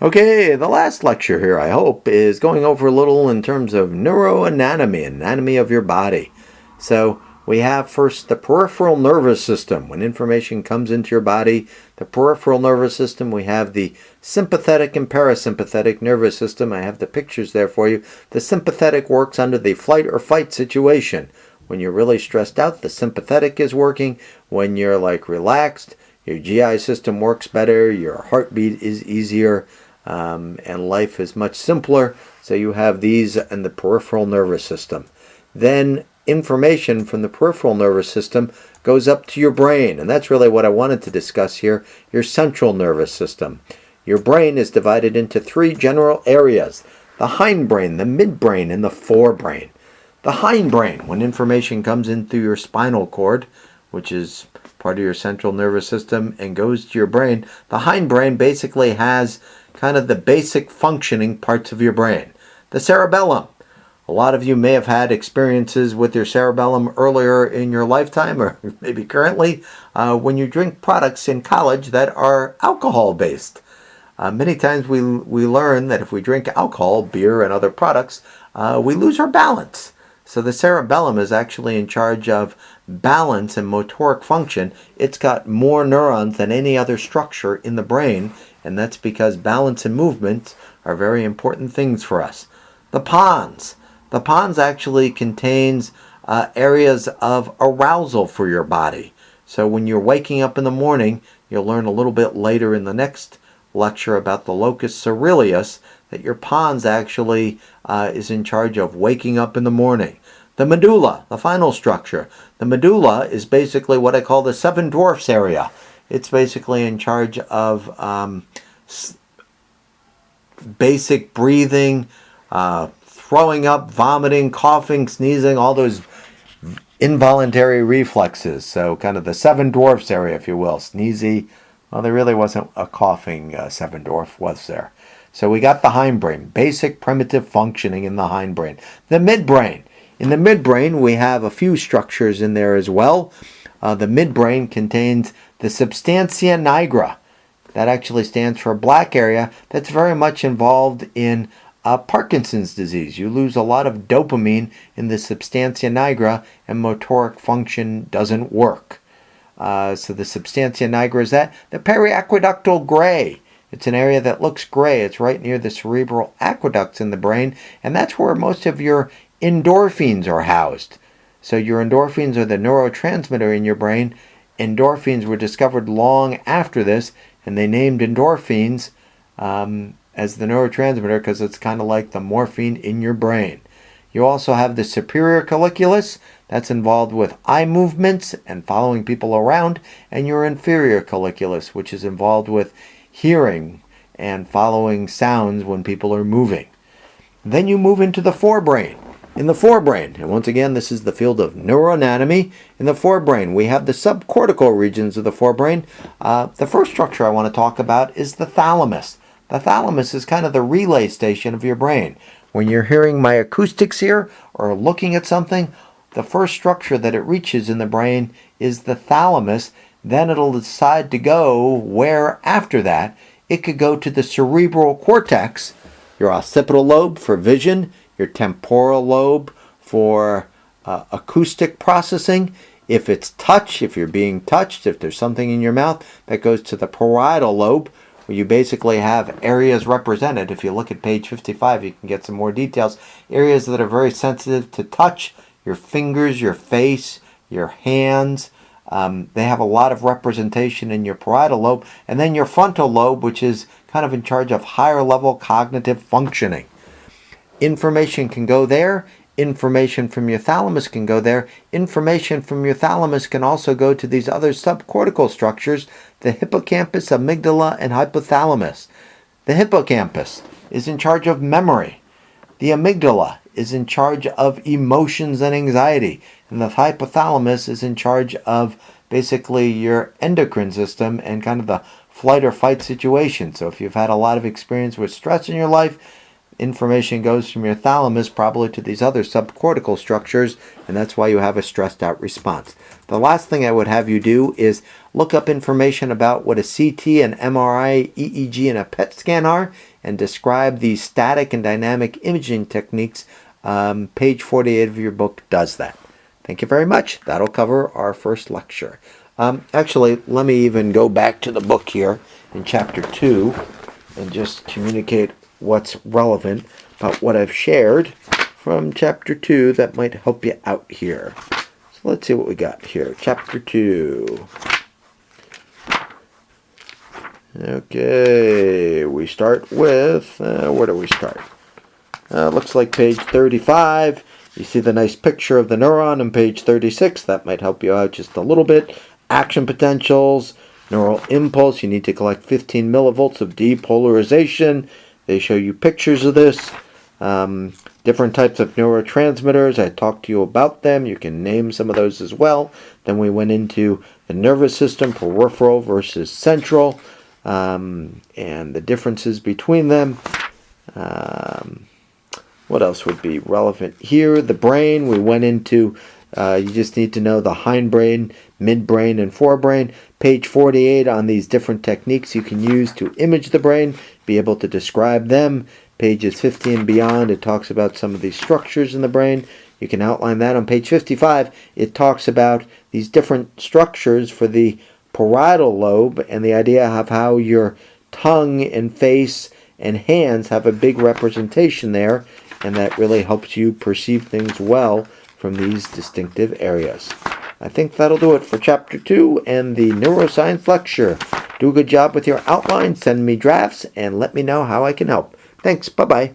Okay, the last lecture here, I hope, is going over a little in terms of neuroanatomy, anatomy of your body. So we have first the peripheral nervous system. When information comes into your body, the peripheral nervous system, we have the sympathetic and parasympathetic nervous system. I have the pictures there for you. The sympathetic works under the flight or fight situation. When you're really stressed out, the sympathetic is working. When you're relaxed, your GI system works better, your heartbeat is easier, and life is much simpler. So you have these in the peripheral nervous system. Then information from the peripheral nervous system goes up to your brain, and that's really what I wanted to discuss here, your central nervous system. Your brain is divided into three general areas: the hindbrain, the midbrain, and the forebrain. The hindbrain, when information comes in through your spinal cord, which is part of your central nervous system, and goes to your brain, the hindbrain basically has kind of the basic functioning parts of your brain. The cerebellum. A lot of you may have had experiences with your cerebellum earlier in your lifetime, or maybe currently, when you drink products in college that are alcohol-based. Many times we learn that if we drink alcohol, beer, and other products, we lose our balance. So the cerebellum is actually in charge of balance and motoric function. It's got more neurons than any other structure in the brain, and that's because balance and movement are very important things for us. The pons. The pons actually contains areas of arousal for your body. So when you're waking up in the morning, you'll learn a little bit later in the next lecture about the locus coeruleus, that your pons actually is in charge of waking up in the morning. The medulla, the final structure. The medulla is basically what I call the seven dwarfs area. It's basically in charge of basic breathing, throwing up, vomiting, coughing, sneezing, all those involuntary reflexes. So kind of the seven dwarfs area, if you will. Sneezy. Well, there really wasn't a coughing seven dwarf, was there? So we got the hindbrain, basic primitive functioning in the hindbrain. The midbrain. In the midbrain, we have a few structures in there as well. The midbrain contains the substantia nigra. That actually stands for a black area that's very much involved in Parkinson's disease. You lose a lot of dopamine in the substantia nigra, and motoric function doesn't work. So the substantia nigra is that. The periaqueductal gray. It's an area that looks gray. It's right near the cerebral aqueducts in the brain, and that's where most of your endorphins are housed. So your endorphins are the neurotransmitter in your brain. Endorphins were discovered long after this, and they named endorphins as the neurotransmitter because it's kind of like the morphine in your brain. You also have the superior colliculus. That's involved with eye movements and following people around, and your inferior colliculus, which is involved with hearing and following sounds when people are moving. Then you move into the forebrain. In the forebrain, and once again, this is the field of neuroanatomy. In the forebrain, we have the subcortical regions of the forebrain. The first structure I want to talk about is the thalamus. The thalamus is kind of the relay station of your brain. When you're hearing my acoustics here or looking at something, the first structure that it reaches in the brain is the thalamus. Then it'll decide to go where after that. It could go to the cerebral cortex, your occipital lobe for vision, your temporal lobe for acoustic processing. If it's touch, if you're being touched, if there's something in your mouth, that goes to the parietal lobe, where you basically have areas represented. If you look at page 55, you can get some more details. Areas that are very sensitive to touch, your fingers, your face, your hands. They have a lot of representation in your parietal lobe. And then your frontal lobe, which is kind of in charge of higher level cognitive functioning. Information can go there. Information from your thalamus can go there. Information from your thalamus can also go to these other subcortical structures, the hippocampus, amygdala, and hypothalamus. The hippocampus is in charge of memory. The amygdala is in charge of emotions and anxiety. And the hypothalamus is in charge of basically your endocrine system and kind of the flight or fight situation. So if you've had a lot of experience with stress in your life, information goes from your thalamus probably to these other subcortical structures, and that's why you have a stressed out response. The last thing I would have you do is look up information about what a CT, an MRI, EEG, and a PET scan are, and describe the static and dynamic imaging techniques. Page 48 of your book does that. Thank you very much. That'll cover our first lecture. Actually, let me even go back to the book here in chapter 2 and just communicate what's relevant about what I've shared from chapter 2 that might help you out here. So let's see what we got here. Chapter 2. Okay, we start with, where do we start? Looks like page 35. You see the nice picture of the neuron on page 36. That might help you out just a little bit. Action potentials, neural impulse. You need to collect 15 millivolts of depolarization. They show you pictures of this. Different types of neurotransmitters. I talked to you about them. You can name some of those as well. Then we went into the nervous system, peripheral versus central, and the differences between them. What else would be relevant here? The brain. We went into, you just need to know the hindbrain, midbrain, and forebrain. Page 48 on these different techniques you can use to image the brain, be able to describe them. Pages 50 and beyond, it talks about some of these structures in the brain. You can outline that. On page 55, it talks about these different structures for the parietal lobe and the idea of how your tongue and face and hands have a big representation there, and that really helps you perceive things well from these distinctive areas. I think that'll do it for Chapter 2 and the neuroscience lecture. Do a good job with your outline, send me drafts, and let me know how I can help. Thanks, bye-bye.